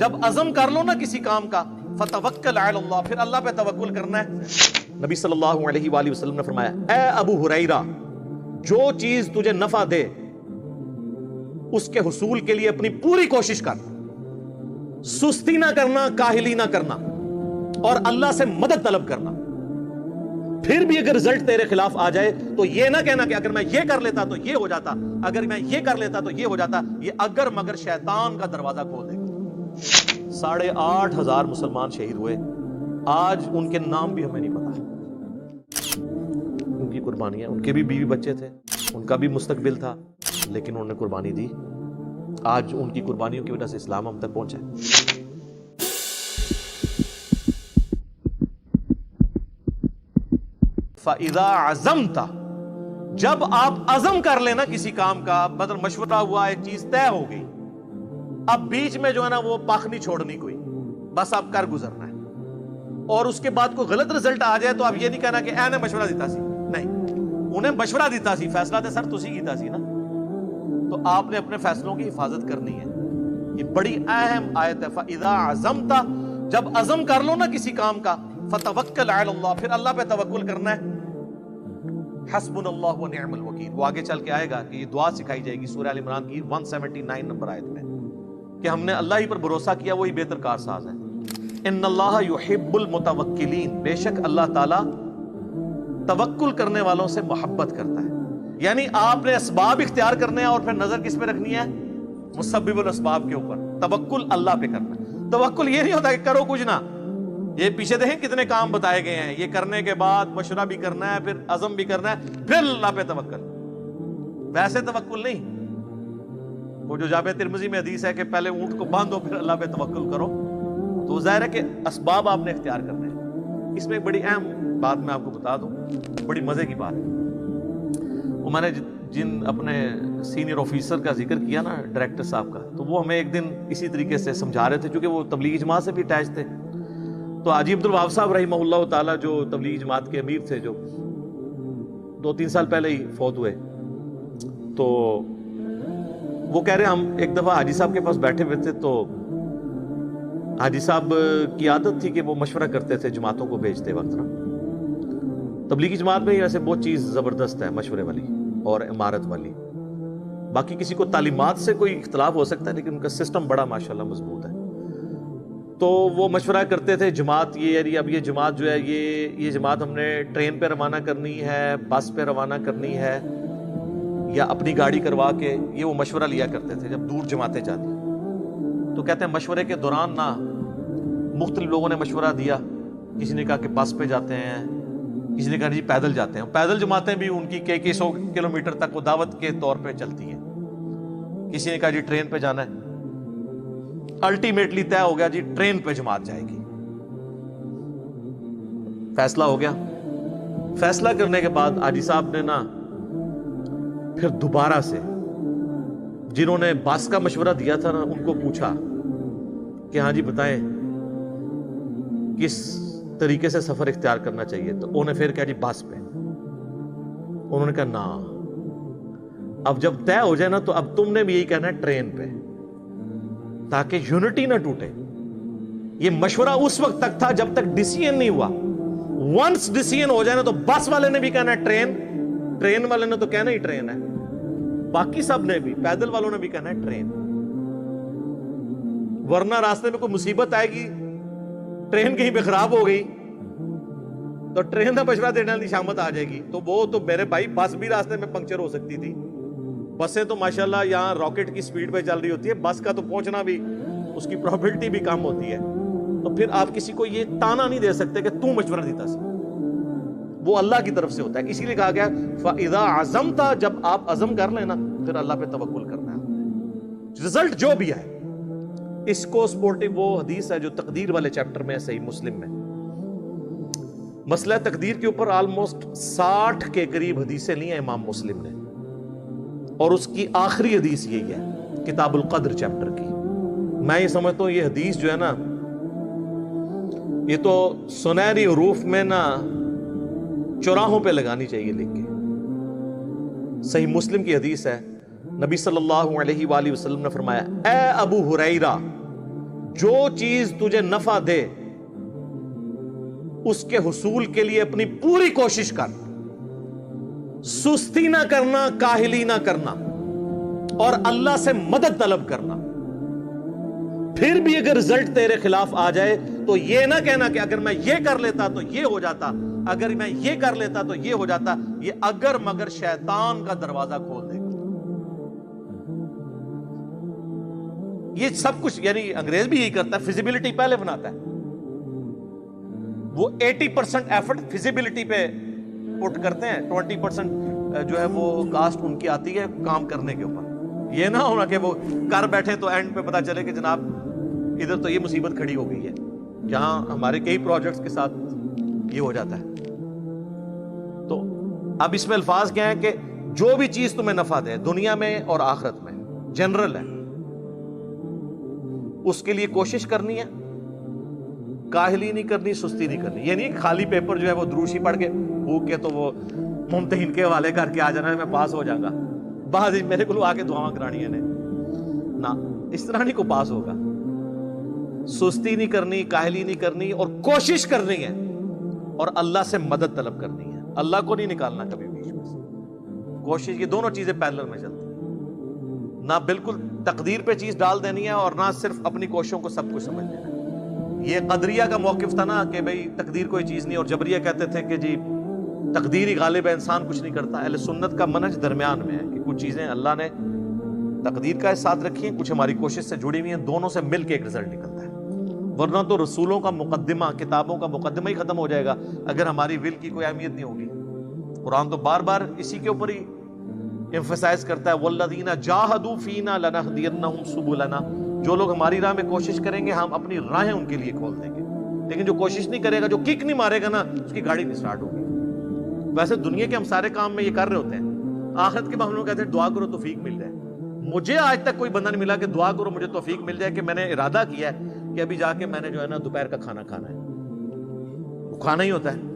جب عزم کر لو نا کسی کام کا فتوکل علی اللہ، پھر اللہ پہ توکل کرنا ہے۔ نبی صلی اللہ علیہ وآلہ وسلم نے فرمایا، اے ابو ہریرہ، جو چیز تجھے نفع دے اس کے حصول کے لیے اپنی پوری کوشش کر، سستی نہ کرنا، کاہلی نہ کرنا، اور اللہ سے مدد طلب کرنا۔ پھر بھی اگر رزلٹ تیرے خلاف آ جائے تو یہ نہ کہنا کہ اگر میں یہ کر لیتا تو یہ ہو جاتا، اگر میں یہ کر لیتا تو یہ ہو جاتا۔ یہ اگر مگر شیطان کا دروازہ کھول دے گا۔ 8,500 مسلمان شہید ہوئے، آج ان کے نام بھی ہمیں نہیں پتا۔ ان کی قربانیاں، ان کے بھی بیوی بچے تھے، ان کا بھی مستقبل تھا، لیکن انہوں نے قربانی دی۔ آج ان کی قربانیوں کی وجہ سے اسلام ہم تک پہنچا ہے۔ فَإِذَا عَزَمْتَ، جب آپ عزم کر لینا کسی کام کا، مطلب مشورہ ہوا، ایک چیز طے ہو گئی، اب بیچ میں جو ہے نا وہ پاک نہیں چھوڑنی کوئی، بس آپ کر گزرنا ہے۔ اور اس کے بعد کوئی غلط رزلٹ آ جائے تو آپ یہ نہیں کہنا کہ اے نے مشورہ دیتا سی، نہیں، انہیں مشورہ دیتا سی، فیصلہ تے سر تسی کیتا سی نا، تو آپ نے اپنے فیصلوں کی حفاظت کرنی ہے۔ یہ بڑی اہم آیت ہے۔ فَإِذَا عَزَمْتَ، جب عزم کر لو نا کسی کام کا، فَتَوَكَّلْ عَلَى اللَّهِ، پھر اللہ پہ توکل کرنا ہے۔ حسبنا اللہ ونعم الوکیل، وہ آگے چل کے آئے گا کہ یہ دعا سکھائی جائے گی سورہ ال عمران کی 179 نمبر آیت میں، کہ ہم نے اللہ ہی پر بھروسہ کیا، وہی بہتر کارساز ہے۔ ان اللہ یحب المتوکلین، بے شک اللہ تعالی توکل کرنے والوں سے محبت کرتا ہے۔ یعنی آپ نے اسباب اختیار کرنے ہیں اور پھر نظر کس پہ رکھنی ہے؟ مسبب الاسباب کے اوپر۔ توکل اللہ پہ کرنا ہے۔ توکل یہ نہیں ہوتا کہ کرو کچھ نہ، یہ پیچھے دیکھیں کتنے کام بتائے گئے ہیں، یہ کرنے کے بعد مشورہ بھی کرنا ہے، پھر عزم بھی کرنا ہے، پھر اللہ پہ توکل۔ ویسے توکل نہیں، وہ جو جامع ترمذی میں حدیث ہے کہ پہلے اونٹ کو باندھو پھر اللہ پہ توکل کرو، تو ظاہر ہے کہ اسباب آپ نے اختیار کرنے ہیں۔ اس میں ایک بڑی اہم بات میں آپ کو بتا دوں، بڑی مزے کی بات ہے۔ وہ میں نے جن اپنے سینئر آفیسر کا ذکر کیا نا، ڈائریکٹر صاحب کا، تو وہ ہمیں ایک دن اسی طریقے سے سمجھا رہے تھے، چونکہ وہ تبلیغ جماعت سے بھی اٹیچ تھے۔ تو حاجی عبدالوہاب صاحب رحمہ اللہ تعالیٰ جو تبلیغ جماعت کے امیر تھے، جو 2-3 سال پہلے ہی فوت ہوئے، تو وہ کہہ رہے ہم ایک دفعہ حاجی صاحب کے پاس بیٹھے ہوئے تھے، تو حاجی صاحب کی عادت تھی کہ وہ مشورہ کرتے تھے جماعتوں کو بھیجتے وقت نا۔ تبلیغی جماعت میں ویسے بہت چیز زبردست ہے مشورے والی اور امارت والی، باقی کسی کو تعلیمات سے کوئی اختلاف ہو سکتا ہے، لیکن ان کا سسٹم بڑا ماشاءاللہ مضبوط ہے۔ تو وہ مشورہ کرتے تھے جماعت یہ یعنی اب یہ جماعت جو ہے یہ جماعت ہم نے ٹرین پہ روانہ کرنی ہے، بس پہ روانہ کرنی ہے، یا اپنی گاڑی کروا کے، یہ وہ مشورہ لیا کرتے تھے جب دور جماعتیں جاتی۔ تو کہتے ہیں مشورے کے دوران نا مختلف لوگوں نے مشورہ دیا، کسی نے کہا کہ بس پہ جاتے ہیں، کسی نے کہا جی پیدل جاتے ہیں۔ پیدل جماعتیں بھی ان کی کئی 100 کلومیٹر تک وہ دعوت کے طور پہ چلتی ہیں۔ کسی نے کہا جی ٹرین پہ جانا ہے۔ الٹیمیٹلی طے ہو گیا جی ٹرین پہ جماعت جائے گی، فیصلہ ہو گیا۔ فیصلہ کرنے کے بعد حاجی صاحب نے نا پھر دوبارہ سے جنہوں نے بس کا مشورہ دیا تھا نا ان کو پوچھا کہ ہاں جی بتائیں کس طریقے سے سفر اختیار کرنا چاہیے، تو انہوں نے پھر کہا جی بس پہ۔ انہوں نے کہا نا، اب جب طے ہو جائے نا تو اب تم نے بھی یہی کہنا ہے ٹرین پہ، تاکہ یونٹی نہ ٹوٹے۔ یہ مشورہ اس وقت تک تھا جب تک ڈیسیژن نہیں ہوا۔ ونس ڈیسیژن ہو جائے نا تو بس والے نے بھی کہنا ہے ٹرین، ٹرین والے نے تو کہنا ہی ٹرین ہے، باقی سب نے بھی، پیدل والوں نے بھی کہنا ہے ٹرین، ورنہ راستے میں کوئی مصیبت آئے گی، ٹرین کہیں پہ خراب ہو گئی تو ٹرین کا مشورہ دینے والی شامت آ جائے گی، تو وہ تو میرے بھائی بس بھی راستے میں پنکچر ہو سکتی تھی۔ بسیں تو ماشاءاللہ یہاں راکٹ کی سپیڈ پہ چل رہی ہوتی ہے، بس کا تو پہنچنا بھی اس کی پروبیبلٹی بھی کم ہوتی ہے۔ تو پھر آپ کسی کو یہ تانا نہیں دے سکتے کہ تو مشورہ دیتا سی، وہ اللہ کی طرف سے ہوتا ہے۔ اسی لیے کہا گیا فَإِذَا عَزَمْتَ، جب آپ عزم کر لینا پھر اللہ پہ توکل کرنا ہے، رزلٹ جو بھی ہے۔ اس کو سپورٹیو وہ حدیث ہے جو تقدیر والے چیپٹر میں ہے، صحیح مسلم میں، مسئلہ تقدیر کے اوپر آلموسٹ 60 کے قریب حدیثیں لی ہیں امام مسلم نے، اور اس کی آخری حدیث یہی ہے کتاب القدر چیپٹر کی۔ میں یہ سمجھتا ہوں یہ حدیث جو ہے نا، یہ تو سنہری حروف میں نا چوراہوں پہ لگانی چاہیے لکھ کے۔ صحیح مسلم کی حدیث ہے، نبی صلی اللہ علیہ وآلہ وسلم نے فرمایا، اے ابو ہریرہ، جو چیز تجھے نفع دے اس کے حصول کے لیے اپنی پوری کوشش کر، سستی نہ کرنا، کاہلی نہ کرنا، اور اللہ سے مدد طلب کرنا۔ پھر بھی اگر رزلٹ تیرے خلاف آ جائے تو یہ نہ کہنا کہ اگر میں یہ کر لیتا تو یہ ہو جاتا، اگر میں یہ کر لیتا تو یہ ہو جاتا۔ یہ اگر مگر شیطان کا دروازہ کھول دے گا۔ یہ سب کچھ یعنی انگریز بھی یہی کرتا ہے، فیزیبلٹی پہلے بناتا ہے۔ وہ 80% ایفرٹ فیزیبلٹی پہ پٹ کرتے ہیں، 20% جو ہے وہ کاسٹ ان کی آتی ہے کام کرنے کے اوپر۔ یہ نہ ہونا کہ وہ کر بیٹھے تو اینڈ پہ پتا چلے کہ جناب ادھر تو یہ مصیبت کھڑی ہو گئی ہے، جہاں ہمارے کئی پروجیکٹس کے ساتھ یہ ہو جاتا ہے۔ تو اب اس میں الفاظ کیا ہیں کہ جو بھی چیز تمہیں نفع دے دنیا میں اور آخرت میں، جنرل ہے، اس کے لیے کوشش کرنی ہے، کاہلی نہیں کرنی، سستی نہیں کرنی۔ یہ نہیں خالی پیپر جو ہے وہ دروشی پڑھ کے پھونک کے تو وہ ممتحن کے حوالے کر کے آ جانا ہے میں پاس ہو جاؤں گا، بعض میرے کو آ کے دعاواں کرانی ہے نہ، اس طرح نہیں کو پاس ہوگا۔ سستی نہیں کرنی، کاہلی نہیں کرنی، اور کوشش کرنی ہے، اور اللہ سے مدد طلب کرنی ہے۔ اللہ کو نہیں نکالنا کبھی بیچ میں سے، کوشش، یہ دونوں چیزیں پیرلل میں چلتی ہیں۔ نہ بالکل تقدیر پہ چیز ڈال دینی ہے، اور نہ صرف اپنی کوششوں کو سب کچھ سمجھ لینا ہے۔ یہ قدریہ کا موقف تھا نا کہ بھئی تقدیر کوئی چیز نہیں، اور جبریہ کہتے تھے کہ جی تقدیر ہی غالب ہے، انسان کچھ نہیں کرتا۔ اہل سنت کا منہج درمیان میں ہے کہ کچھ چیزیں اللہ نے تقدیر کا ساتھ رکھی ہیں، کچھ ہماری کوشش سے جڑی ہوئی ہیں، دونوں سے مل کے ایک رزلٹ نکلتا ہے۔ ورنہ تو رسولوں کا مقدمہ، کتابوں کا مقدمہ ہی ختم ہو جائے گا اگر ہماری ول کی کوئی اہمیت نہیں ہوگی۔ قرآن تو بار بار اسی کے اوپر ہی ایمفسائز کرتا ہے، والذین جاہدوا فینا لنہدینہم سبلنا، جو لوگ ہماری راہ میں کوشش کریں گے ہم اپنی راہیں ان کے لیے کھول دیں گے۔ لیکن جو کوشش نہیں کرے گا، جو کک نہیں مارے گا نا، اس کی گاڑی نہیں سٹارٹ ہوگی۔ ویسے دنیا کے ہم سارے کام میں یہ کر رہے ہوتے ہیں، آخرت کے معاملوں کہتے ہیں دعا کرو توفیق مل جائے۔ مجھے آج تک کوئی بندہ نہیں ملا کہ دعا کرو مجھے توفیق مل جائے کہ میں نے ارادہ کیا ہے کہ ابھی جا کے میں نے جو ہے نا دوپہر کا کھانا کھانا ہے، وہ کھانا ہی ہوتا ہے۔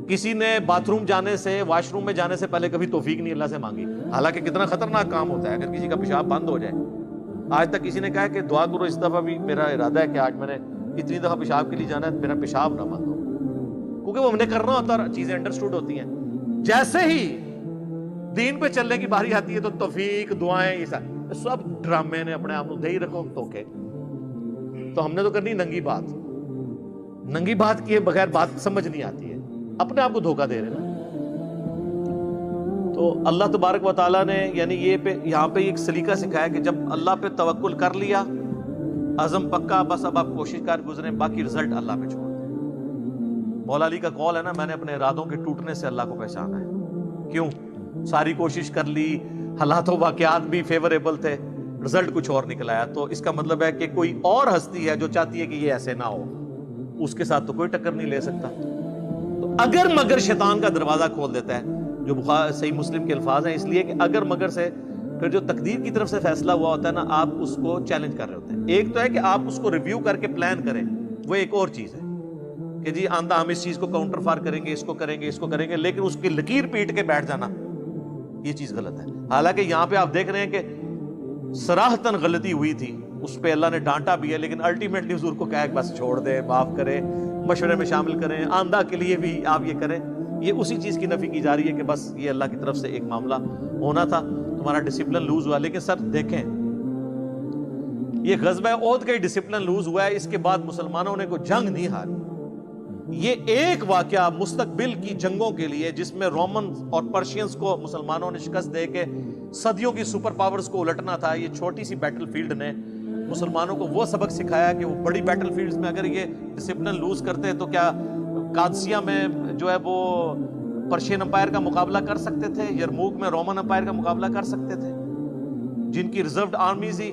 کسی نے باتھ روم جانے سے، واش روم میں جانے سے پہلے کبھی توفیق نہیں اللہ سے مانگی، حالانکہ کتنا خطرناک کام ہوتا ہے اگر کسی کا پیشاب بند ہو جائے۔ آج تک کسی نے کہا کہ دعا کرو اس دفعہ بھی میرا ارادہ ہے کہ آج میں نے اتنی دفعہ پیشاب کے لیے جانا ہے، میرا پیشاب نہ بند ہو، کیونکہ وہ ہم نے کرنا ہوتا ہے، چیزیں انڈرسٹوڈ ہوتی ہیں۔ جیسے ہی دین پہ چلنے کی باری آتی ہے تو توفیق، دعائیں، یہ سب ڈرامے نے اپنے آپ کو دے ہی رکھو توکے۔ تو ہم نے تو کرنی ننگی بات، ننگی بات کیے بغیر بات سمجھ نہیں آتی ہے، اپنے آپ کو دھوکہ دے رہے ہیں۔ تو اللہ تبارک و تعالیٰ نے یعنی یہاں پہ ایک سلیقہ سکھایا کہ جب اللہ پہ توکل کر لیا، عزم پکا، بس اب آپ کوشش کر گزریں، باقی رزلٹ اللہ پہ چھوڑ دیں۔ مولا علی کا قول ہے نا، میں نے اپنے ارادوں کے ٹوٹنے سے اللہ کو پہچانا ہے۔ کیوں؟ ساری کوشش کر لی، حالات و واقعات بھی فیوریبل تھے، رزلٹ کچھ اور نکل آیا۔ تو اس کا مطلب ہے کہ کوئی اور ہستی ہے جو چاہتی ہے کہ یہ ایسے نہ ہو، اس کے ساتھ تو کوئی ٹکر نہیں لے سکتا۔ تو اگر مگر شیطان کا دروازہ کھول دیتا ہے، جو صحیح مسلم کے الفاظ ہیں، اس لیے کہ اگر مگر سے پھر جو تقدیر کی طرف سے فیصلہ ہوا ہوتا ہے نا، آپ اس کو چیلنج کر رہے ہوتے ہیں۔ ایک تو ہے کہ آپ اس کو ریویو کر کے پلان کریں، وہ ایک اور چیز ہے کہ جی آندہ ہم اس چیز کو کاؤنٹر فار کریں گے، اس کو کریں گے، اس کو کریں گے، لیکن اس کی لکیر پیٹ کے بیٹھ جانا، یہ چیز غلط ہے۔ حالانکہ یہاں پہ آپ دیکھ رہے ہیں کہ صراحتاً غلطی ہوئی تھی، اس پہ اللہ نے ڈانٹا بھی ہے، لیکن الٹیمیٹلی حضور کو کہا کہ بس چھوڑ دیں، معاف کریں، مشورے میں شامل کریں، آندہ کے لیے بھی آپ یہ کریں۔ یہ اسی چیز کی نفی کی جا رہی ہے کہ بس یہ اللہ کی طرف سے ایک معاملہ ہونا تھا، تمہارا ڈسپلن لوز ہوا۔ لیکن سر دیکھیں، یہ غزوہ احد کا ہی ڈسپلن لوز ہوا ہے، اس کے بعد مسلمانوں نے کوئی جنگ نہیں ہاری۔ یہ ایک واقعہ مستقبل کی جنگوں کے لیے، جس میں رومن اور پرشینز کو مسلمانوں نے شکست دے کے صدیوں کی سپر پاورز کو الٹنا تھا، یہ چھوٹی سی بیٹل فیلڈ نے مسلمانوں کو وہ سبق سکھایا کہ وہ بڑی بیٹل فیلڈز میں اگر یہ ڈسپلن لوز کرتے تو کیا قادسیہ میں جو ہے وہ پرشین امپائر کا مقابلہ کر سکتے تھے، یرموک میں رومن امپائر کا مقابلہ کر سکتے تھے، جن کی ریزروڈ آرمیز ہی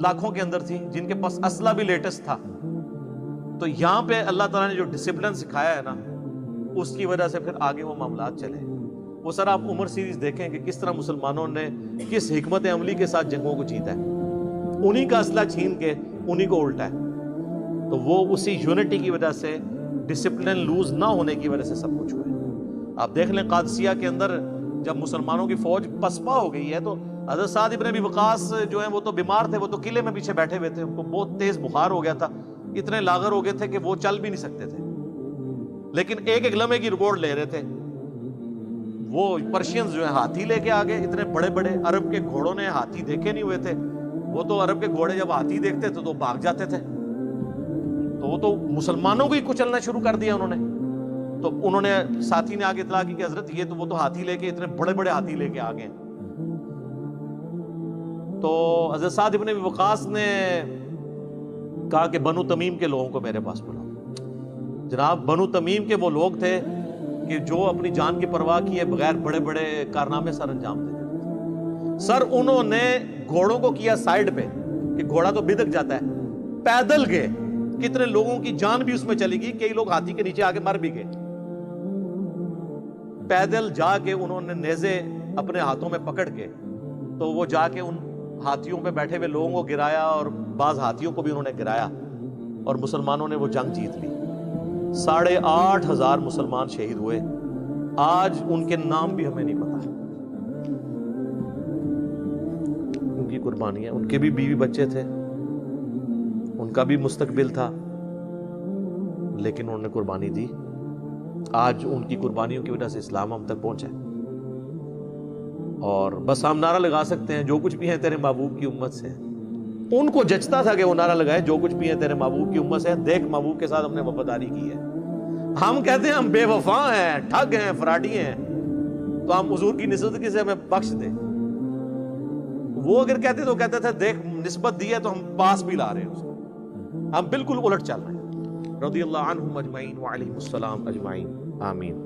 لاکھوں کے اندر تھی، جن کے پاس اسلحہ بھی لیٹسٹ تھا۔ تو یہاں پہ اللہ تعالیٰ نے جو ڈسپلن سکھایا ہے نا، اس کی وجہ سے پھر آگے وہ معاملات چلے۔ وہ سر آپ عمر سیریز دیکھیں کہ کس طرح مسلمانوں نے کس حکمت عملی کے ساتھ جنگوں کو جیتا ہے، انہی کا اسلحہ چھین کے انہی کو الٹا ہے۔ تو وہ اسی یونٹی کی وجہ سے، ڈسپلن لوز نہ ہونے کی وجہ سے سب کچھ ہوئے۔ آپ دیکھ لیں قادسیہ کے اندر جب مسلمانوں کی فوج پسپا ہو گئی ہے تو حضرت سعد ابن ابی وقاص جو ہیں وہ تو بیمار تھے، وہ تو قلعے میں پیچھے بیٹھے ہوئے تھے، ان کو بہت تیز بخار ہو گیا تھا، اتنے لاغر ہو گئے تھے کہ وہ چل بھی نہیں سکتے تھے، لیکن ایک ایک لمحے کی رپورٹ لے رہے تھے۔ وہ پرشینز جو ہیں ہاتھی لے کے آگے، اتنے بڑے بڑے، عرب کے گھوڑوں نے ہاتھی دیکھے نہیں ہوئے تھے، وہ تو عرب کے گھوڑے جب ہاتھی دیکھتے تھے تو بھاگ جاتے تھے، تو وہ تو مسلمانوں کو ہی کچلنا شروع کر دیا انہوں نے۔ تو انہوں نے ساتھی نے آگے اطلاع کی کہ حضرت یہ تو وہ تو ہاتھی لے کے، اتنے بڑے بڑے ہاتھی لے کے آگے ہیں۔ تو حضرت سعد ابن ابی وقاص نے کہا کہ بنو تمیم کے لوگوں کو میرے پاس بلاؤ۔ جناب بنو تمیم کے وہ لوگ تھے کہ جو اپنی جان کی پرواہ کیے بغیر بڑے بڑے کارنامے سر انجام دیتے تھے۔ سر انہوں نے گھوڑوں کو کیا سائیڈ پہ کہ گھوڑا تو بدک جاتا ہے، پیدل گئے، کتنے لوگوں کی جان بھی اس میں چلی گئی، کئی لوگ ہاتھی کے نیچے آگے مر بھی گئے۔ پیدل جا کے انہوں نے نیزے اپنے ہاتھوں میں پکڑ کے تو وہ جا کے ان ہاتھیوں پہ بیٹھے ہوئے لوگوں کو گرایا، اور بعض ہاتھیوں کو بھی انہوں نے گرایا، اور مسلمانوں نے وہ جنگ جیت لی۔ 8,500 مسلمان شہید ہوئے۔ آج ان کے نام بھی ہمیں نہیں پتا، ان کی قربانی ہے، ان کے بھی بیوی بچے تھے، ان کا بھی مستقبل تھا، لیکن انہوں نے قربانی دی۔ آج ان کی قربانیوں کی وجہ سے اسلام ہم تک پہنچا ہے، اور بس ہم نعرہ لگا سکتے ہیں جو کچھ بھی ہے تیرے محبوب کی امت سے۔ ان کو جچتا تھا کہ وہ نعرہ لگائے جو کچھ بھی ہے تیرے محبوب کی امت سے، دیکھ محبوب کے ساتھ ہم نے وفاداری کی ہے۔ ہم کہتے ہیں ہم بے وفا ہیں، ٹھگ ہیں، فراڈی ہیں، تو ہم حضور کی نسبت سے ہمیں بخش دے۔ وہ اگر کہتے تو کہتے تھے دیکھ نسبت دی ہے تو ہم پاس بھی لا رہے ہیں اس کو، ہم بالکل الٹ چل رہے ہیں۔ رضی اللہ عنہم اجمعین وعلیہم السلام اجمعین، آمین۔